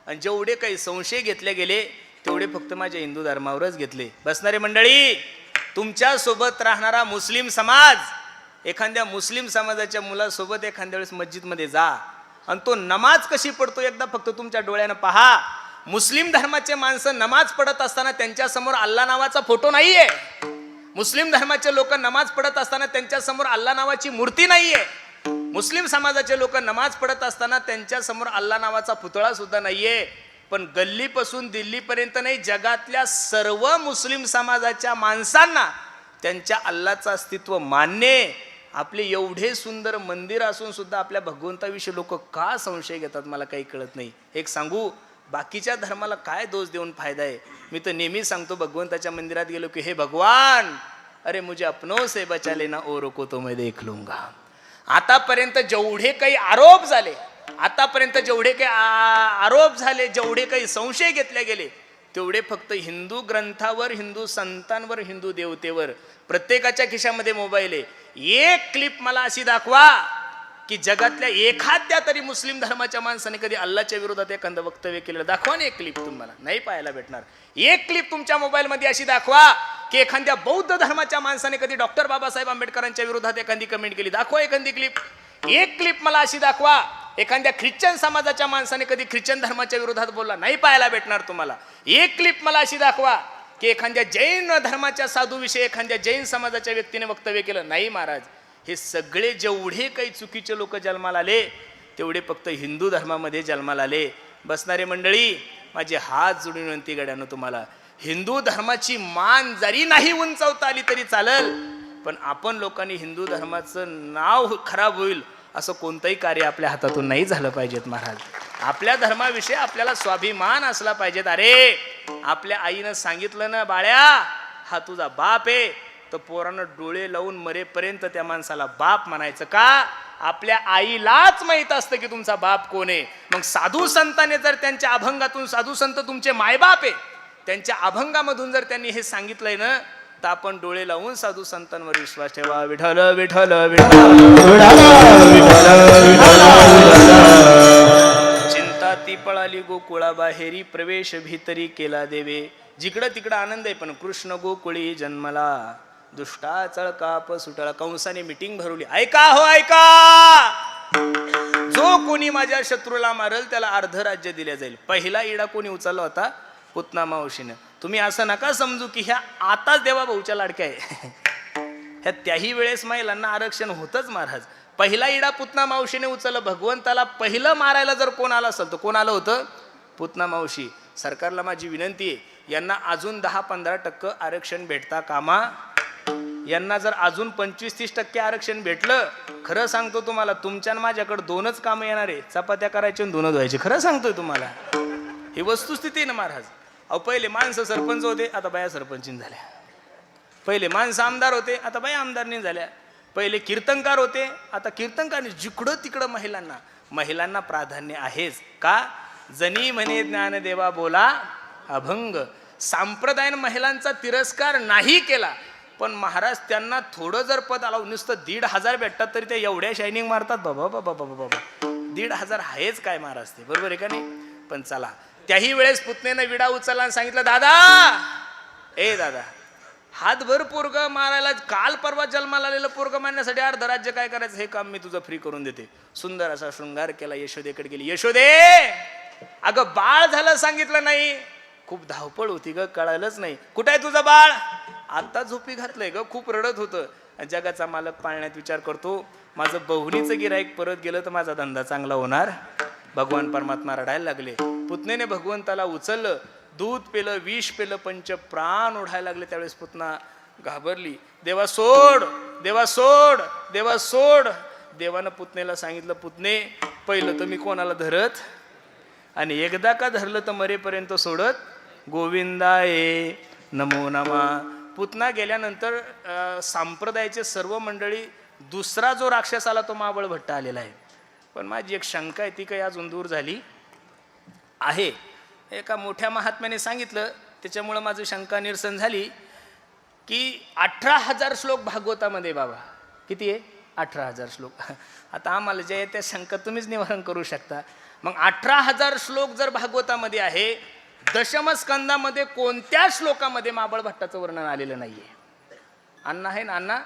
आणि जेवढे काही संशय घेतले गेले तेवढे फक्त माझ्या हिंदू धर्मावरच घेतले. बसणारे मंडळी, तुमच्या सोबत राहणारा मुस्लिम समाज, एखाद्या मुस्लिम समाजाच्या मुलासोबत एखाद्या वेळेस मस्जिदमध्ये जा आणि तो नमाज कशी पडतो एकदा फक्त तुमच्या डोळ्यानं पहा. मुस्लिम धर्माचे माणसं नमाज पडत असताना त्यांच्या समोर अल्ला नावाचा फोटो नाहीये. मुस्लिम धर्माचे लोक नमाज पडत असताना त्यांच्या समोर अल्ला नावाची मूर्ती नाहीये. मुस्लिम समाजाचे लोक नमाज पडत असताना त्यांच्या समोर अल्ला नावाचा पुतळा सुद्धा नाहीये. पण गल्लीपासून दिल्लीपर्यंत नाही, जगातल्या सर्व मुस्लिम समाजाच्या माणसांना त्यांच्या अल्लाचं अस्तित्व मान्य. आपले एवढे सुंदर मंदिर असून सुद्धा आपल्या भगवंताविषयी लोक का संशय घेतात मला काही कळत नाही. एक सांगू, बाकीच्या धर्माला काय दोष देऊन फायदा आहे. मी तर नेहमी सांगतो, भगवंताच्या मंदिरात गेलो की हे भगवान, अरे मुझे अपनों से बचा लेना औरों को तो मैं देख लूंगा. आतापर्यंत जेवढे काही आरोप झाले, जेवढे काही संशय घेतले गेले, तेवढे फक्त हिंदू ग्रंथावर, हिंदू संतांवर, हिंदू देवतेवर. प्रत्येकाच्या खिशामध्ये मोबाईल आहे. एक क्लिप मला अशी दाखवा की जगातल्या एखाद्या तरी मुस्लिम धर्माच्या माणसाने कधी अल्लाच्या विरोधात एखादं वक्तव्य केलेलं दाखवा ना. एक क्लिप तुम्हाला नाही पाहायला भेटणार. एक क्लिप तुमच्या मोबाईलमध्ये अशी दाखवा की एखाद्या बौद्ध धर्माच्या माणसाने कधी डॉक्टर बाबासाहेब आंबेडकरांच्या विरोधात एखादी कमेंट केली, दाखवा एखादी क्लिप. एक क्लिप मला अशी दाखवा एखाद्या ख्रिश्चन समाजाच्या माणसाने कधी ख्रिश्चन धर्माच्या विरोधात बोलला, नाही पाहायला भेटणार तुम्हाला. एक क्लिप मला अशी दाखवा की एखाद्या जैन धर्माच्या साधूविषयी एखाद्या जैन समाजाच्या व्यक्तीने वक्तव्य केलं, नाही महाराज. हे सगळे जेवढे काही चुकीचे लोक जन्माला आले तेवढे फक्त हिंदू धर्मामध्ये जन्माला आले. बसणारे मंडळी, माझे हात जोडून विनंती गड्यानं तुम्हाला, हिंदू धर्माची मान जरी नाही उंचावता आली तरी चालेल, पण आपण लोकांनी हिंदू धर्माचं नाव खराब होईल असं कोणतंही कार्य आपल्या हातातून नाही झालं पाहिजेत महाराज. आपल्या धर्माविषयी आपल्याला स्वाभिमान असला पाहिजेत. अरे आपल्या आईनं सांगितलं ना, बाळ्या हा तुझा बाप आहे, तर पोरानं डोळे लावून मरेपर्यंत त्या माणसाला बाप म्हणायचं का? आपल्या आईलाच माहित असतं की तुमचा बाप कोण आहे. मग साधू संतांनी जर त्यांच्या अभंगातून, साधू संत तुमचे मायबाप आहे, त्यांच्या अभंगामधून जर त्यांनी हे सांगितलंय ना, तर आपण डोळे लावून साधू संतांवर विश्वास ठेवा. विठ्ठल विठ्ठल विठ्ठल, चिंता ती पळाली गोकुळा बाहेरी, प्रवेश भीतरी केला देवे. जिकडं तिकडं आनंद आहे, पण कृष्ण गोकुळी जन्मला, दुष्टा चळकाप सुटला. कंसाने मीटिंग भरवली, ऐका हो ऐका, जो कोणी माझ्या शत्रूला मारल त्याला अर्ध राज्य दिले जाईल. पहिला इडा कोणी उचलला होता? पुतना मावशीनं. तुम्ही असं नका समजू की ह्या आताच देवा भाऊच्या लाडक्या आहे. ह्या त्याही वेळेस महिलांना आरक्षण होतच महाराज. पहिला इडा पुतना मावशीने उचललं. भगवंताला पहिलं मारायला जर कोण आलं असेल तर कोण आलं होतं? पुतना मावशी. सरकारला माझी विनंती आहे, यांना अजून 10-15% आरक्षण भेटता कामा. यांना जर अजून 25-30% आरक्षण भेटलं, खरं सांगतो तुम्हाला, तुमच्या माझ्याकडे दोनच कामं येणार आहे, चपात्या करायचे आणि धुणं धुवायचे. खरं सांगतोय तुम्हाला, ही वस्तुस्थिती ना महाराज. अहो पहिले माणसं सरपंच होते, आता बाया सरपंचीन झाल्या. पहिले माणसं आमदार होते, आता बाया आमदारनी झाल्या. पहिले कीर्तनकार होते, आता कीर्तनकार. जिकडं तिकडं महिलांना प्राधान्य आहेच का? जनी म्हणे ज्ञानदेवा बोला अभंग. संप्रदायाने महिलांचा तिरस्कार नाही केला, पण महाराज त्यांना थोडं जर पद आलं, नुसतं 1,500 भेटतात तरी ते एवढ्या शायनिंग मारतात. बाबा बाबा बाबा बाबा, 1,500 आहेच काय महाराज ते, बरोबर आहे का नाही? पण चला, त्याही वेळेस पुतनेनं विडा उचलला आणि सांगितलं, दादा हातभर पोरग मारायला, काल परवा जन्माला आलेलं पोरग मारण्यासाठी अर्ध राज्य काय करायचं, हे काम मी तुझं फ्री करून देते. सुंदर असा शृंगार केला, यशोदेकडे गेली. यशोदे, अगं बाळ झालं सांगितलं नाही. खूप धावपळ होती ग, कळालंच नाही. कुठं आहे तुझं बाळ? आता झोपी घातलंय ग, खूप रडत होतं. जगाचा मालक पाळण्यात विचार करतो, माझं बहुणीचं गिराईक परत गेलं तर माझा धंदा चांगला होणार. भगवान परमात्मा रडायला लागले. पुतनेने भगवंताला उचललं, दूध पेलं, विष पेलं, पंच प्राण ओढायला लागले. त्यावेळेस पुतना घाबरली. देवा सोड, देवा सोड, देवा सोड. देवानं पुतनेला सांगितलं, पुतने पहिलं तर मी कोणाला धरत, आणि एकदा का धरलं तर मरेपर्यंत सोडत. गोविंदाये नमो नमा. पुतना गेल्यानंतर संप्रदायाचे सर्व मंडळी, दुसरा जो राक्षस आला तो महाबळ भट्ट आलेला आहे. पण माझी एक शंका आहे, ती काही अजून दूर झाली आहे. एका मोठ्या महात्म्याने सांगितलं, त्याच्यामुळं माझी शंका निरसन झाली की 18,000 श्लोक भागवतामध्ये. बाबा किती आहे? 18,000 श्लोक. आता आम्हाला जे आहे त्या शंका तुम्हीच निवारण करू शकता. मग 18,000 श्लोक जर भागवतामध्ये आहे, दशमस्कंदामध्ये कोणत्या श्लोकामध्ये महाबळ भट्टाचं वर्णन आलेलं नाहीये? अण्णा आहे ना अण्णा,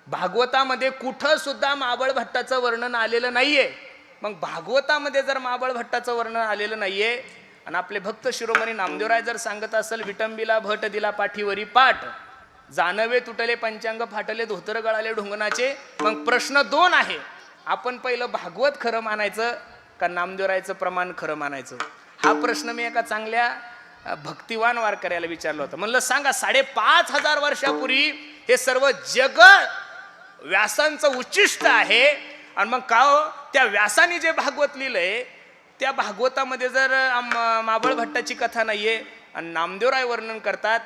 भागवतामध्ये कुठं सुद्धा महाबळ भट्टाचं वर्णन आलेलं नाहीये. मग भागवतामध्ये जर महाबळ भट्टाचं वर्णन आलेलं नाहीये आणि आपले भक्त शिरोमणी नामदेवराय जर सांगत असेल, विटंबीला भट दिला पाठीवरी पाठ, जानवे तुटले पंचांग फाटले धोतर गळाले ढोंगणाचे. मग प्रश्न 2 आहे, आपण पहिलं भागवत खरं मानायचं का नामदेवरायचं प्रमाण खरं मानायचं? हा प्रश्न मी एका चांगल्या भक्तिवान वारकऱ्याला विचारलं होतं. म्हणलं सांगा, 5,500 वर्षापूर्वी हे सर्व जग व्यासांचं उच्चिष्ट आहे, आणि मग का हो त्या व्यासाने जे भागवत लिहिलंय त्या भागवतामध्ये जर महाबळ भट्टाची कथा नाहीये आणि नामदेवराय वर्णन करतात,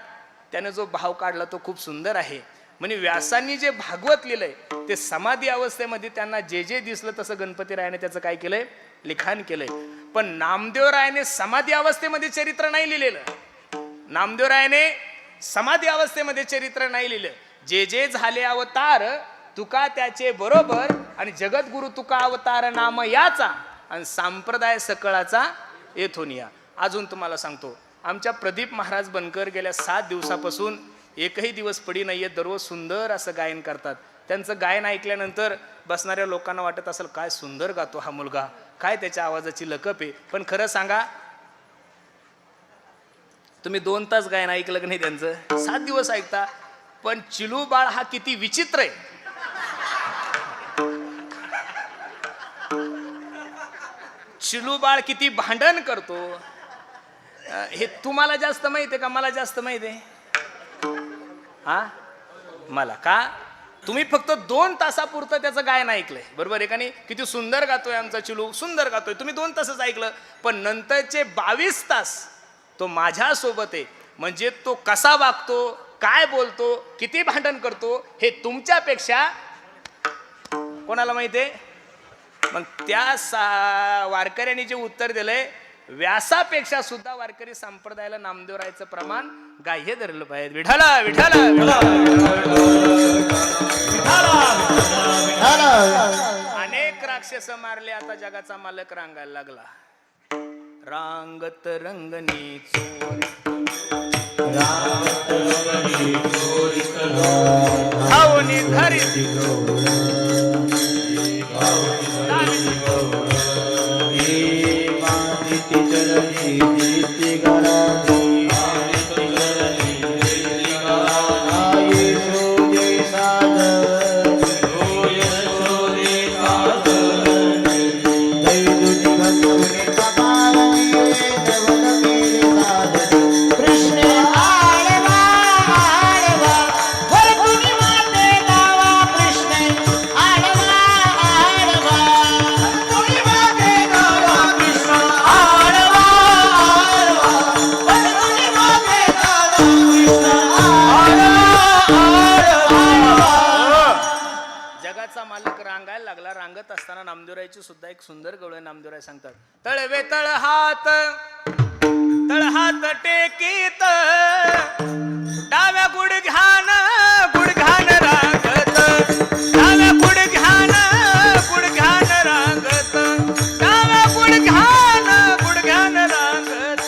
त्याने जो भाव काढला तो खूप सुंदर आहे. म्हणजे व्यासांनी जे भागवत लिहिलंय ते समाधी अवस्थेमध्ये त्यांना जे जे दिसलं तसं गणपतीरायाने त्याचं काय केलंय, लिखाण केलंय. पण नामदेवरायाने समाधी अवस्थेमध्ये चरित्र नाही लिहिलेलं. नामदेवरायाने समाधी अवस्थेमध्ये चरित्र नाही लिहिलं. जे जे झाले अवतार तुका त्याचे बरोबर, आणि जगद्गुरु तुका अवतार नाम याचा, आणि संप्रदाय सकळाचा येथोनिया. अजून तुम्हाला सांगतो, आमच्या प्रदीप महाराज बनकर गेल्या 7 दिवसापासून एकही दिवस पडी नाहीये, दररोज सुंदर असं गायन करतात. त्यांचं गायन ऐकल्यानंतर बसणाऱ्या लोकांना वाटत असेल काय सुंदर गातो हा मुलगा, काय त्याच्या आवाजाची लकप आहे. पण खरं सांगा, तुम्ही 2 तास गायन ऐकलं की नाही त्यांचं, 7 दिवस ऐकता, पण चिलू बाळ हा किती विचित्र आहे. चिलू बाळ किती भांडण करतो हे तुम्हाला जास्त माहिती आहे का मला जास्त माहिती आहे? हा, मला का? तुम्ही फक्त 2 तासापुरतं त्याचं गायन ऐकलंय, बरोबर आहे का नाही? किती सुंदर गातोय आमचा चिलू, सुंदर गातोय, तुम्ही 2 तासच ऐकलं. पण नंतरचे 22 तास तो माझ्या सोबत आहे. म्हणजे तो कसा वागतो, काय बोलतो, किती भांडण करतो हे तुमच्यापेक्षा कोणाला माहिती आहे? मग त्या वारकऱ्यांनी जे उत्तर दिलंय, व्यासापेक्षा सुद्धा वारकरी संप्रदायाला नामदेवरायचं प्रमाण गाह्य धरलं पाहिजे. विठाला विठाला अनेक राक्षस मारले, आता जगाचा मालक रांगायला लागला. रांगत रंगनी चोर धावनी धरी नामदेवरायची सुद्धा एक सुंदर गवळण नामदेवराय सांगतात. तळवे तळ हात टेकीत डाव्या गुडघ्यान रांगत, डाव्या गुडघ्यान रांगत, डाव्या गुडघ्यान रांगत.